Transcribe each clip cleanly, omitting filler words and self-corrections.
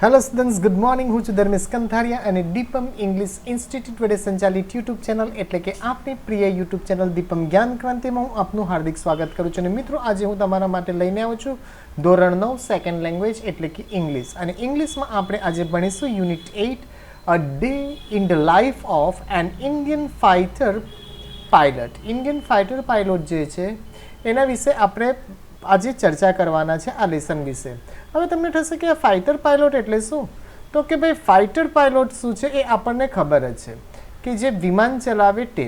Hello students, good morning. હું છું ધર્મેશ કંથારિયા અને દીપમ ઇંગ્લિશ ઇન્સ્ટિટ્યૂટ વડે સંચાલિત યુટ્યુબ ચેનલ એટલે કે આપણી પ્રિય યુટ્યુબ ચેનલ દીપમ જ્ઞાન ક્રાંતિમાં હું આપનું હાર્દિક સ્વાગત કરું છું. અને મિત્રો, આજે હું તમારા માટે લઈને આવ્યો છું ધોરણ 9 સેકન્ડ લેંગ્વેજ એટલે કે ઇંગ્લિશ. અને ઇંગ્લિશમાં આપણે આજે ભણીશું unit 8 a day in the life of an Indian fighter pilot. Indian fighter pilot જે છે એના વિશે આપણે આજે ચર્ચા કરવાના છે આ લેસન વિશે. હવે તમને થશે કે આ ફાઇટર પાયલોટ એટલે શું? તો કે ભાઈ ફાઇટર પાયલોટ શું છે એ આપણને ખબર જ છે કે જે વિમાન ચલાવે તે.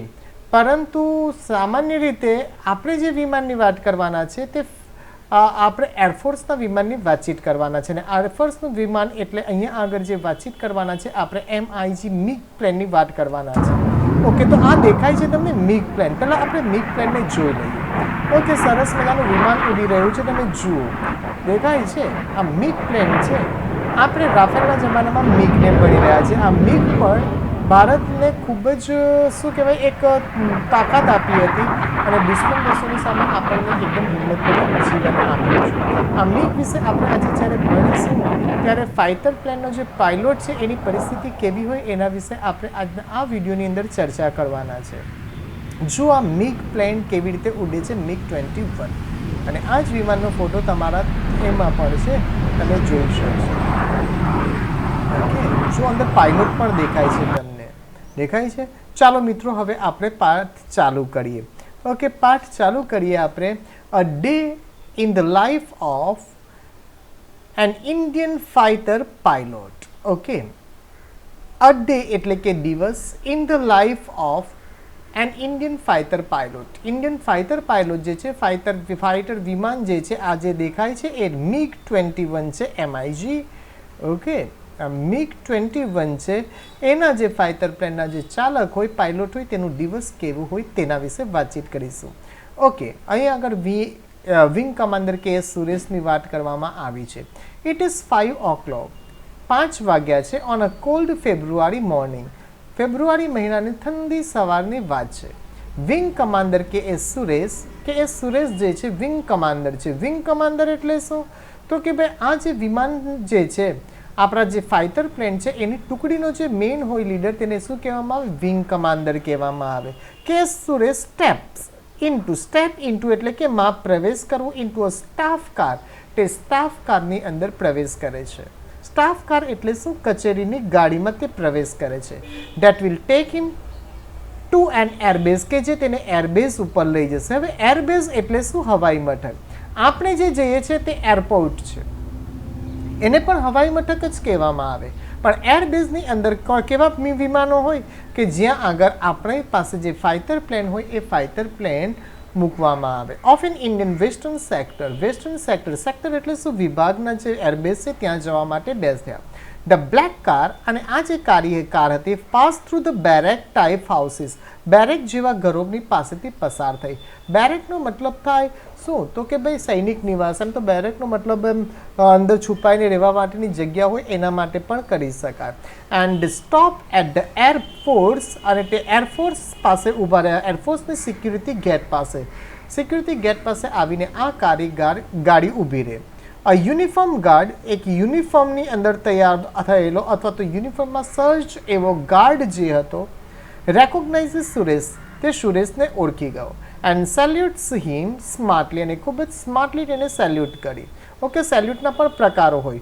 પરંતુ સામાન્ય રીતે આપણે જે વિમાનની વાત કરવાના છે તે આપણે એરફોર્સના વિમાનની વાતચીત કરવાના છે. અને એરફોર્સનું વિમાન એટલે અહીંયા આગળ જે વાતચીત કરવાના છે આપણે MiG મિગ પ્લેનની વાત કરવાના છે. ઓકે, તો આ દેખાય છે તમને મિગ પ્લેન. પહેલાં આપણે મિગ પ્લેનને જોઈ લઈએ. ઓકે, સરસ મજાનું વિમાન ઉડી રહ્યું છે, તમે જુઓ દેખાય છે આ મિગ પ્લેન છે. આપણે રાફેલના જમાનામાં મિગને ભણી રહ્યા છીએ. આ મિગ પણ ભારતને ખૂબ જ શું કહેવાય એક તાકાત આપી હતી અને દુશ્મન દેશોની સામે આપણને એકદમ હિંમતભર્યું જીવન આપ્યું છે. આ મિગ વિશે આપણે આજે જ્યારે ભણીશું ત્યારે ફાઇટર પ્લેનનો જે પાયલોટ છે એની પરિસ્થિતિ કેવી હોય એના વિશે આપણે આજના આ વિડીયોની અંદર ચર્ચા કરવાના છે. જો આ મિગ પ્લેન કેવી રીતે ઉડે છે, મિગ 21, અને આ જ વિમાનનો ફોટો તમારા એમાં પણ છે, તમે જોઈ શકશો. ઓકે, જો અંદર પાયલોટ પણ દેખાય છે, તમને દેખાય છે. ચાલો મિત્રો, હવે આપણે પાઠ ચાલુ કરીએ. ઓકે, પાઠ ચાલુ કરીએ આપણે. અ day in the life of an Indian fighter pilot. Okay, a day એટલે કે દિવસ, in the life of an Indian fighter pilot. Indian fighter pilot જે છે, ફાઇટર વિમાન જે છે આ જે દેખાય છે એ મિગ 21 છે, MiG. ઓકે, મિગ 21 છે. એના જે ફાઇટર પ્લેનના જે ચાલક હોય, પાયલોટ હોય, તેનું દિવસ કેવું હોય તેના વિશે વાતચીત કરીશું. ઓકે, અહીં આગળ વિંગ કમાન્ડર KS સુરેશની વાત કરવામાં આવી છે. It is 5 o'clock. 5 વાગ્યા છે on a cold February morning. ફેબ્રુઆરી મહિનાની ઠંડી સવારની વાત છે. વિંગ કમાન્ડર KS સુરેશ જે છે વિંગ કમાન્ડર છે. વિંગ કમાન્ડર એટલે શું? તો કે ભાઈ આ જે વિમાન જે છે, આપણા જે ફાઇટર પ્લેન છે એની ટુકડીનો જે મેઇન હોય લીડર, તેને શું કહેવામાં આવે? વિંગ કમાન્ડર કહેવામાં આવે. KS સુરેશ સ્ટેપ ઇન્ટુ એટલે કે માં પ્રવેશ કરવું, ઇન્ટુ અ સ્ટાફ કાર, તે સ્ટાફ કારની અંદર પ્રવેશ કરે છે. સ્ટાફ કાર એટલે શું? કચેરીની ગાડીમાં તે પ્રવેશ કરે છે. That will take him to an airbase, કે જે તેને એરબેઝ ઉપર લઈ જશે. હવે એરબેઝ એટલે શું? હવાઈ મથક. આપણે જે જઈએ છીએ તે એરપોર્ટ છે, એને પણ હવાઈ મથક જ કહેવામાં આવે. પણ એરબેઝની અંદર કેવા વિમાનો હોય કે જ્યાં આગળ આપણી પાસે જે ફાઇટર પ્લેન હોય એ ફાઇટર પ્લેન મૂકવામાં આવે. Of in Indian western sector એટલે શું? વિભાગના જે એરબેઝ છે ત્યાં જવા માટે બેઝ થયા. ધ બ્લેક કાર, અને આ જે કાર હતી, pass through the barrack type houses, barrack જેવા ઘરોની પાસેથી પસાર થઈ. બેરેકનો મતલબ થાય શું? તો કે ભાઈ સૈનિક નિવાસ. એમ તો બેરેકનો મતલબ એમ અંદર છુપાઈને રહેવા માટેની જગ્યા હોય એના માટે પણ કરી શકાય. And stop at the air force, અને તે એરફોર્સ પાસે ઊભા રહ્યા, એરફોર્સની સિક્યુરિટી ગેટ પાસે આવીને આ ગાડી ઊભી રહે. અ યુનિફોર્મ ગાર્ડ, એક યુનિફોર્મની અંદર તૈયાર થયેલો અથવા તો યુનિફોર્મમાં સર્ચ એવો ગાર્ડ જે હતો, રેકોગ્નાઇઝ સુરેશ, તે સુરેશને ઓળખી ગયો. એન્ડ સેલ્યુટ્સ હિમ સ્માર્ટલી, અને ખૂબ જ સ્માર્ટલી તેને સેલ્યુટ કરી. ઓકે, સેલ્યુટના પણ પ્રકારો હોય.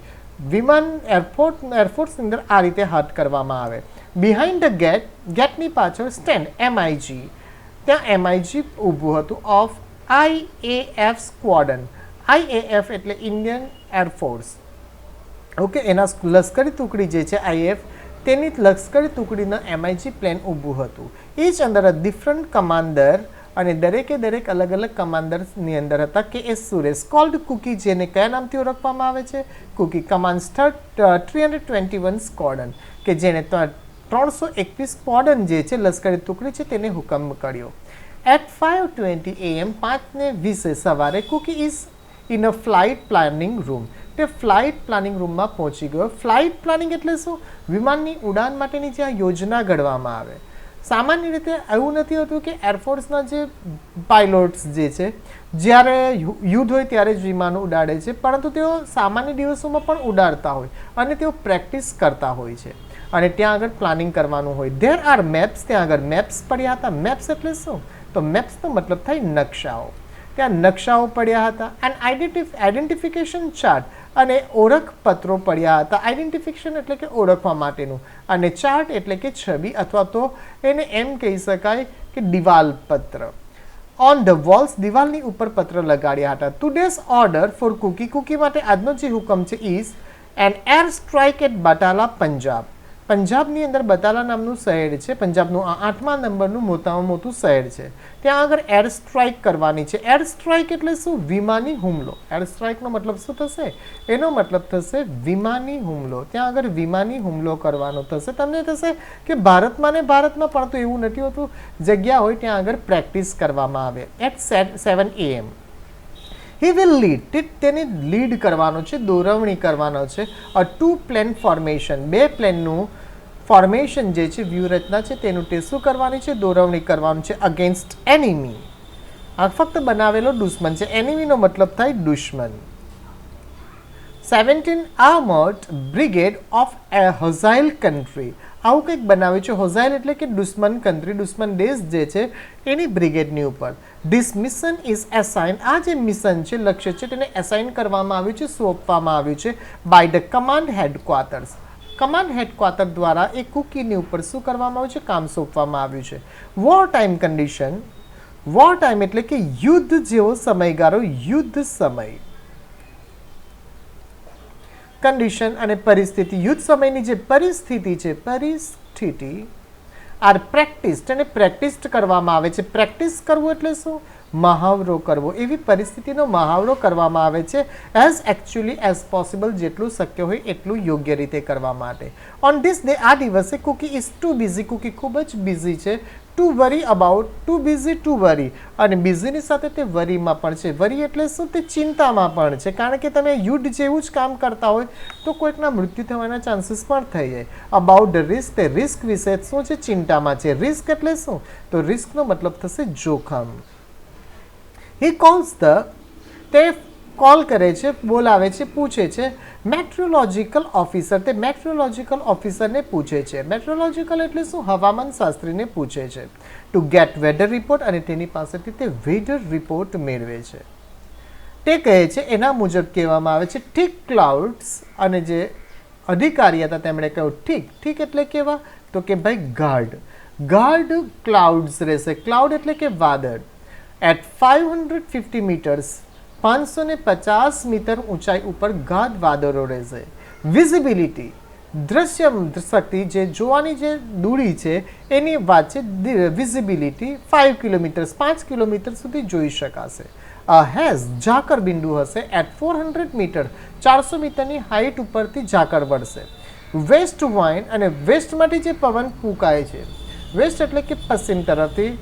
વિમાન એરફોર્સની અંદર આ રીતે હાથ કરવામાં આવે. બિહાઇન્ડ ધ ગેટની પાછળ સ્ટેન્ડ MiG, ત્યાં MiG ઊભું હતું, ઓફ IAF સ્ક્વોડન. IAF એટલે ઇન્ડિયન એરફોર્સ. ઓકે, એના લશ્કરી ટુકડી જે છે IAF, તેની લશ્કરી ટુકડીના MiG પ્લેન ઊભું હતું. ઈચ અંદર અ ડિફરન્ટ કમાન્ડર, અને દરેક અલગ અલગ કમાન્ડર્સની અંદર હતા. KS સુરેશ કોલ્ડ કુકી, જેને કયા નામથી ઓળખવામાં આવે છે? કુકી. કમાન્ડ્સ 321 સ્ક્વોડન, કે જેને 321 સ્ક્વોડન જે છે લશ્કરી ટુકડી છે તેને હુકમ કર્યો. એટ 5:20 AM, 5:20 સવારે, Cookie is in a flight planning room, તે ફ્લાઇટ પ્લાનિંગ રૂમમાં પહોંચી ગયો. ફ્લાઇટ પ્લાનિંગ એટલે શું? વિમાનની ઉડાન માટેની જ્યાં યોજના ઘડવામાં આવે. સામાન્ય રીતે એવું નથી હોતું કે એરફોર્સના જે પાયલોટ્સ જે છે જ્યારે યુદ્ધ હોય ત્યારે જ વિમાનો ઉડાડે છે, પરંતુ તેઓ સામાન્ય દિવસોમાં પણ ઉડાડતા હોય અને તેઓ પ્રેક્ટિસ કરતા હોય છે અને ત્યાં આગળ પ્લાનિંગ કરવાનું હોય. ધેર આર મેપ્સ, ત્યાં આગળ મેપ્સ પડ્યા હતા. મેપ્સ એટલે શું? તો મેપ્સનો મતલબ થાય નકશાઓ. ત્યાં નકશાઓ પડ્યા હતા. એન્ડ આઈડેન્ટિફિકેશન ચાર્ટ અને ઓળખપત્રો પડ્યા હતા. આઈડેન્ટિફિકેશન એટલે કે ઓળખવા માટેનું અને ચાર્ટ એટલે કે છબી અથવા તો એને એમ કહી શકાય કે દિવાલ પત્ર. ઓન ધ વોલ્સ, દિવાલની ઉપર પત્ર લગાડ્યા હતા. Today's order for Cookie, Cookie માટે આજનો જે હુકમ છે is an air strike at Batala, Punjab. પંજાબની અંદર બટાલા નામનું શહેર છે. પંજાબનું 8મા નંબરનું મોટામાં મોટું શહેર છે. ત્યાં આગળ એર સ્ટ્રાઇક કરવાની છે. એર સ્ટ્રાઇક એટલે શું? વિમાની હુમલો. એર સ્ટ્રાઇકનો મતલબ શું થશે? એનો મતલબ થશે વિમાની હુમલો. ત્યાં આગળ વિમાની હુમલો કરવાનો થશે. તમને થશે કે ભારતમાં ને ભારતમાં, પણ તો એવું નથી હોતું. જગ્યા હોય ત્યાં આગળ પ્રેક્ટિસ કરવામાં આવે. At 7 AM. He will lead, તેને લીડ કરવાનો છે, દોરવણી કરવાનો છે. અ 2 પ્લેન ફોર્મેશન, 2 પ્લેનનું ફોર્મેશન જે છે, વ્યૂહરચના છે, તેનું તે શું કરવાની છે? દોરવણી કરવાનું છે. અગેન્સ્ટ એનિમી, આ ફક્ત બનાવેલો દુશ્મન છે. એનિમીનો મતલબ થાય દુશ્મન. 17 armoured brigade of A હોઝાઇલ country, આવું કંઈક બનાવ્યું છે. હોઝાઇલ એટલે કે દુશ્મન કન્ટ્રી, દુશ્મન દેશ જે છે એની બ્રિગેડની ઉપર. ધીસ મિશન ઇઝ એસાઇન, આ જે મિશન છે, લક્ષ્ય છે, તેને એસાઇન કરવામાં આવ્યું છે, સોંપવામાં આવ્યું છે by the command headquarters. Command headquarter દ્વારા એ કુકીની ઉપર શું કરવામાં આવ્યું છે? કામ સોંપવામાં આવ્યું છે. War time condition, war time એટલે કે યુદ્ધ જેવો સમયગાળો, યુદ્ધ સમય. કન્ડિશન અને પરિસ્થિતિ, યુદ્ધ સમયની જે પરિસ્થિતિ છે, પરિસ્થિતિ આર પ્રેક્ટિસ્ડ, અને પ્રેક્ટિસ કરવામાં આવે છે. પ્રેક્ટિસ કરવું એટલે શું? મહાવરો કરવો. એવી પરિસ્થિતિનો મહાવરો કરવામાં આવે છે એઝ એકચ્યુઅલી એઝ પોસિબલ, જેટલું શક્ય હોય એટલું યોગ્ય રીતે કરવા માટે. ઓન ધીસ ડે, આ દિવસે Cookie is too busy, Cookie ખૂબ જ બિઝી છે. Too worry about, too busy to worry, અને બિઝીની સાથે તે વરીમાં પણ છે. વરી એટલે શું? તે ચિંતામાં પણ છે, કારણ કે તમે યુદ્ધ જેવું જ કામ કરતા હોય તો કોઈકના મૃત્યુ થવાના ચાન્સીસ પણ થઈ જાય. અબાઉટ ધ રિસ્ક, તે રિસ્ક વિશે શું છે? ચિંતામાં છે. રિસ્ક એટલે શું? તો રિસ્કનો મતલબ થશે જોખમ. હી કોલ્સ ધ, તે કોલ કરે છે, બોલાવે છે, પૂછે છે મેટ્રોલોજીકલ ઓફિસર, તે મેટ્રોલોજીકલ ઓફિસરને પૂછે છે. મેટ્રોલોજીકલ એટલે શું? હવામાન શાસ્ત્રીને પૂછે છે. ટુ ગેટ વેધર રિપોર્ટ, અને તેની પાસેથી તે વેધર રિપોર્ટ મેળવે છે. તે કહે છે, એના મુજબ કહેવામાં આવે છે ઠીક ક્લાઉડ્સ, અને જે અધિકારી હતા તેમણે કહ્યું ઠીક. ઠીક એટલે કેવા? તો કે ભાઈ ગાઢ, ગાઢ ક્લાઉડ્સ રહેશે. ક્લાઉડ એટલે કે વાદળ. એટ 550 મીટર્સ, 550 મીટર ઊંચાઈ ઉપર ગાઢ વાદળો રહેશે. વિઝિબિલિટી, દ્રશ્ય શક્તિ, જે જોવાની જે દૂરી છે એની વાત છે. વિઝિબિલિટી 5 કિલોમીટર્સ, 5 કિલોમીટર સુધી જોઈ શકાશે. હેઝ, ઝાકર બિંદુ હશે. એટ 400 મીટર, 400 મીટરની હાઇટ ઉપરથી ઝાકર વળશે. વેસ્ટ વાઇન, અને વેસ્ટમાંથી જે પવન ફૂંકાય છે, વેસ્ટ એટલે કે પશ્ચિમ તરફથી,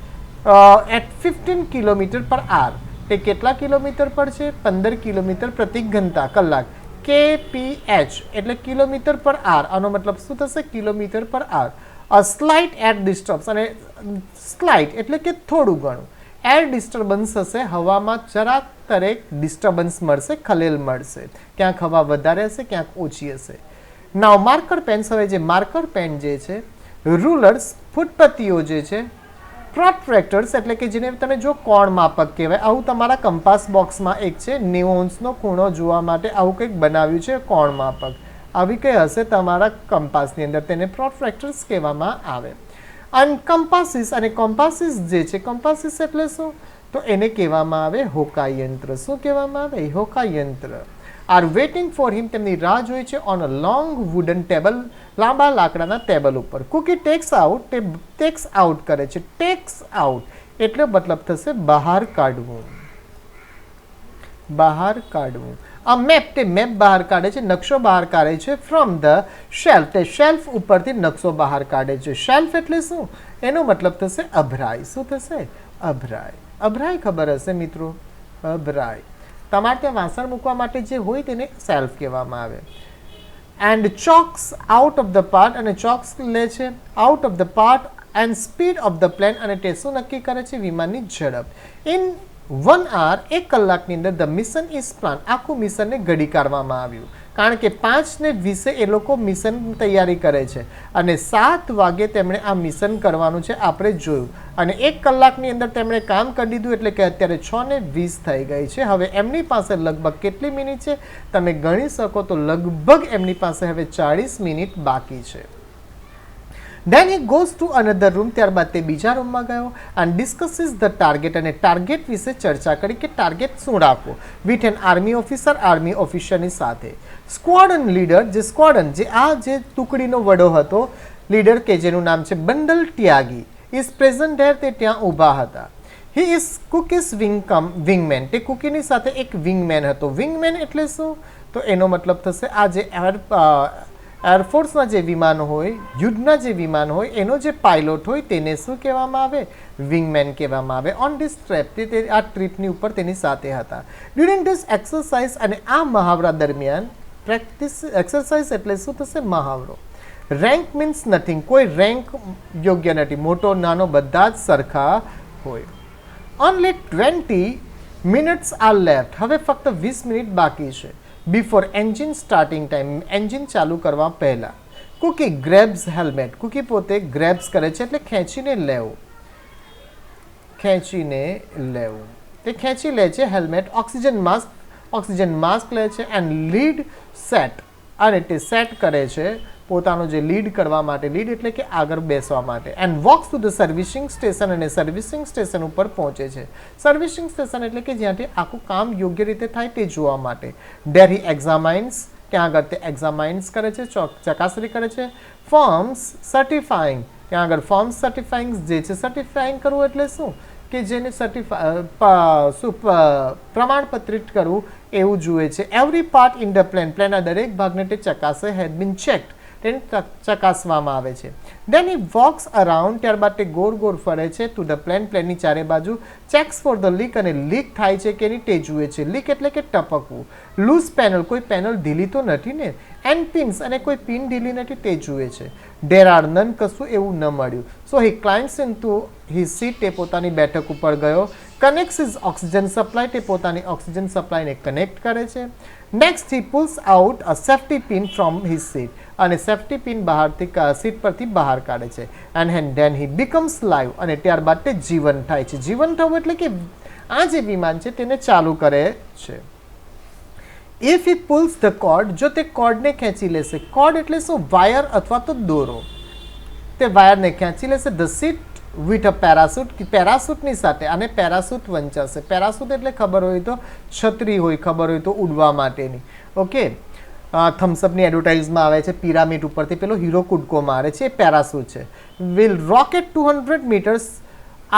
એટ 15 કિલોમીટર પર આર, તે કેટલા કિલોમીટર પર છે? 15 કિલોમીટર પ્રતિ ઘંટા, કલાક. KPH એટલે કિલોમીટર પર આર, આનો મતલબ શું થશે? કિલોમીટર પર આર. અ સ્લાઇટ એર ડિસ્ટર્બન્સ, અને સ્લાઇટ એટલે કે થોડું ઘણું એર ડિસ્ટર્બન્સ હશે, હવામાં જરાક તરેક ડિસ્ટર્બન્સ મળશે, ખલેલ મળશે. ક્યાંક હવા વધારે હશે, ક્યાંક ઓછી હશે. નાવ માર્કર પેન્સ, હવે જે માર્કર પેન જે છે, રૂલર્સ ફૂટપત્તીઓ જે છે, પ્રોટ્રેક્ટર્સ એટલે કે જેને તમે જો કોણ માપક કહેવાય, આવું તમારા કંપાસ બોક્સમાં એક છે, 90 અંશનો ખૂણો જોવા માટે આવું કંઈક બનાવ્યું છે કોણ માપક. આવી કંઈ હશે તમારા કંપાસની અંદર, તેને પ્રોટ્રેક્ટર્સ કહેવામાં આવે. અને કમ્પાસીસ, અને કોમ્પાસીસ જે છે, કમ્પાસીસ એટલે શું? તો એને કહેવામાં આવે હોકા યંત્ર. શું કહેવામાં આવે? હોકા યંત્ર. આર વેઇટિંગ ફોર હિમ, તેમની રાહ જોઈ છે. On a long wooden table, લાંબા લાકડાના ટેબલ ઉપર. કુકી ટેક્સ આઉટ, તે ટેક્સ આઉટ કરે છે. ટેક્સ આઉટ એટલે મતલબ થશે બહાર કાઢવું, બહાર કાઢવું. આ મેપ, તે મેપ બહાર કાઢે છે, નકશો બહાર કાઢે છે. ફ્રોમ ધ શેલ્ફ, તે શેલ્ફ ઉપરથી નકશો બહાર કાઢે છે. શેલ્ફ એટલે શું? એનો મતલબ થશે અભરાય. શું થશે? અભરાય. અભરાય ખબર હશે મિત્રો, અભરાય. તમારે ત્યાં વાસણ મૂકવા માટે જે હોય તેને સેલ્ફ કહેવામાં આવે. And chalks out of the part, અને ચોક્સ લે છે out of the part and speed of the plane, અને તે શું નક્કી કરે છે? વિમાનની ઝડપ. ઇન 1 hour 1 કલાકની અંદર ધ મિશન ઇઝ પ્લાન, આખું મિશનને ઘડી કાઢવામાં આવ્યું, કારણ કે 5:20 એ લોકો મિશન તૈયારી કરે છે અને 7 વાગે તેમણે આ મિશન કરવાનું છે આપણે જોયું, અને 1 કલાકની અંદર તેમણે કામ કરી દીધું, એટલે કે અત્યારે 6:20 થઈ ગઈ છે. હવે એમની પાસે લગભગ કેટલી મિનિટ છે તમે ગણી શકો, તો લગભગ એમની પાસે હવે 40 મિનિટ બાકી છે. Then he goes to another room, ત્યારબાદ તે બીજા રૂમમાં ગયો and discusses the target, અને ટાર્ગેટ વિશે ચર્ચા કરી કે ટાર્ગેટ શું રાખવો with an army officer, army ઓફિસરની સાથે. સ્ક્વોડન લીડર, જે સ્ક્વોડન જે ટુકડીનો વડો હતો, લીડર કે જેનું નામ છે bundle Tyagi, is present there, તે ત્યાં ઊભા હતા. હી ઇઝ કુકીઝ વિંગમેન, તે કુકીની સાથે એક વિંગમેન હતો. વિંગમેન એટલે શું, તો એનો મતલબ થશે આ જે એરફોર્સના જે વિમાન હોય, યુદ્ધના જે વિમાન હોય, એનો જે પાયલોટ હોય તેને શું કહેવામાં આવે, વિંગમેન કહેવામાં આવે. ઓન ધીસ ટ્રીપ, તે આ ટ્રીપની ઉપર તેની સાથે હતા. ડ્યુરિંગ ધીસ એક્સરસાઇઝ, અને આ મહાવરા દરમિયાન, પ્રેક્ટિસ એક્સરસાઇઝ એટલે શું થશે, મહાવરો. રેન્ક મીન્સ નથિંગ, કોઈ રેન્ક યોગ્ય નથી, મોટો નાનો બધા જ સરખા હોય. ઓનલી 20 મિનિટ્સ આર લેફ્ટ, હવે ફક્ત 20 મિનિટ બાકી છે. Before engine starting time, engine ચાલુ કરવા પહેલાં. કુકી ગ્રેબ્સ હેલ્મેટ, કુકી પોતે ગ્રેબ્સ કરે છે એટલે ખેંચીને લેવું, તે ખેંચી લે છે હેલ્મેટ. ઓક્સિજન માસ્ક લે છે એન્ડ લીડ સેટ, અને તે સેટ કરે છે પોતાનો જે લીડ કરવા માટે, લીડ એટલે કે આગળ બેસવા માટે. And walks to the servicing station, અને સર્વિસિંગ સ્ટેશન ઉપર પહોંચે છે. સર્વિસિંગ સ્ટેશન એટલે કે જ્યાંથી આખું કામ યોગ્ય રીતે થાય તે જોવા માટે. ડેર હી એક્ઝામાઇન્સ, ત્યાં આગળ તે એક્ઝામાઇન્સ કરે છે, ચકાસણી કરે છે. ફોર્મ્સ સર્ટિફાઈંગ, ત્યાં આગળ ફોર્મ્સ સર્ટિફાઈંગ જે છે, સર્ટિફાઈંગ કરવું એટલે શું, કે જેને પ્રમાણપત્રિત કરવું એવું જુએ છે. Every part in the plane, પ્લેનના દરેક ભાગને તે ચકાસે, હેડ બીન ચેક્ડ, તેને ચકાસવામાં આવે છે. દેન હી વોક્સ અરાઉન્ડ, ત્યારબાદ તે ગોળ ફરે છે ટુ ધ પ્લેન, પ્લેનની ચારે બાજુ. ચેક્સ ફોર ધ લીક, અને લીક થાય છે કે નહીં તે જુએ છે. લીક એટલે કે ટપકવું. લૂઝ પેનલ, કોઈ પેનલ ઢીલી તો નથી ને. એન્ડ પિન્સ, અને કોઈ પિન ઢીલી નથી તે જુએ છે. ડેર આર નન, કશું એવું ન મળ્યું. સો હી ક્લાઇમ્સ ઇન ટુ હી સીટ, તે પોતાની બેઠક ઉપર ગયો. કનેક્ટ્સ ઇઝ ઓક્સિજન સપ્લાય, તે પોતાની ઓક્સિજન સપ્લાયને કનેક્ટ કરે છે. Next he pulls out a safety pin from his seat, અને સેફ્ટી પિન બહારથી સીટ પરથી બહાર કાઢે છે. And then he becomes live, અને ત્યારબાદ તે જીવન થાય છે. જીવન થવું એટલે કે આ જે વિમાન છે તેને ચાલુ કરે છે. If he pulls the cord, જો તે કોર્ડને ખેંચી લેશે. કોર્ડ એટલે શું, વાયર અથવા તો દોરો. તે વાયરને ખેંચી લેશે. The seat with a parachute, પેરાસૂટની સાથે, અને પેરાસૂટ વંચાશે. પેરાસૂટ એટલે ખબર હોય તો છત્રી હોય, ખબર હોય તો ઉડવા માટેની. ઓકે, થમ્સઅપની એડવર્ટાઇઝમાં આવે છે, પિરામિડ ઉપરથી પેલો હીરો કૂદકો મારે છે, એ પેરાસૂટ છે. Will rocket 200 meters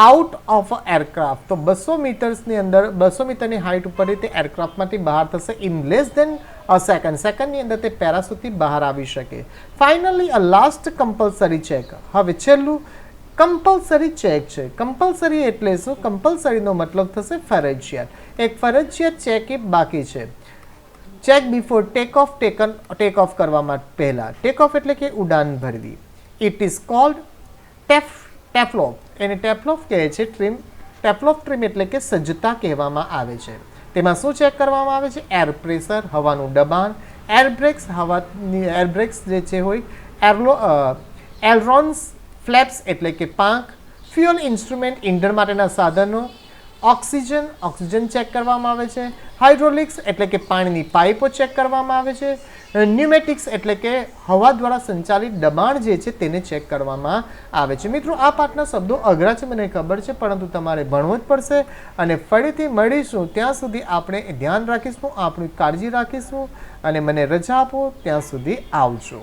out of a aircraft, તો 200 મીટર્સની અંદર, 200 મીટરની હાઇટ ઉપરથી તે એરક્રાફ્ટમાંથી બહાર થશે in less than a second, સેકન્ડની અંદર તે પેરાસૂટથી બહાર આવી શકે. Finally a last compulsory check, હવે છેલ્લું કમ્પલસરી ચેક છે. કમ્પલસરી એટલે શું, કમ્પલસરીનો મતલબ થશે ફરજિયાત. એક ફરજિયાત ચેક એ બાકી છે. ચેક બિફોર ટેક ઓફ કરવામાં પહેલાં. ટેક ઓફ એટલે કે ઉડાન ભરવી. ઇટ ઇઝ કોલ્ડ ટેફલોફ, એને ટેફલોફ કહે છે. ટેફલોફ ટ્રીમ એટલે કે સજ્જતા કહેવામાં આવે છે. તેમાં શું ચેક કરવામાં આવે છે, એર પ્રેશર, હવાનું દબાણ. એરબ્રેક્સ, એરબ્રેક્સ જે છે હોય. એલરોન્સ, ફ્લેપ્સ એટલે કે પાંખ. ફ્યુઅલ ઇન્સ્ટ્રુમેન્ટ, ઇંધણ માટેના સાધનો. ઓક્સિજન ચેક કરવામાં આવે છે. હાઇડ્રોલિક્સ એટલે કે પાણીની પાઇપો ચેક કરવામાં આવે છે. ન્યુમેટિક્સ એટલે કે હવા દ્વારા સંચાલિત દબાણ જે છે તેને ચેક કરવામાં આવે છે. મિત્રો, આ પાઠના શબ્દો અઘરા છે મને ખબર છે, પરંતુ તમારે ભણવું જ પડશે. અને ફરીથી મળીશું, ત્યાં સુધી આપણે ધ્યાન રાખીશું, આપણી કાળજી રાખીશું, અને મને રજા આપો ત્યાં સુધી આવજો.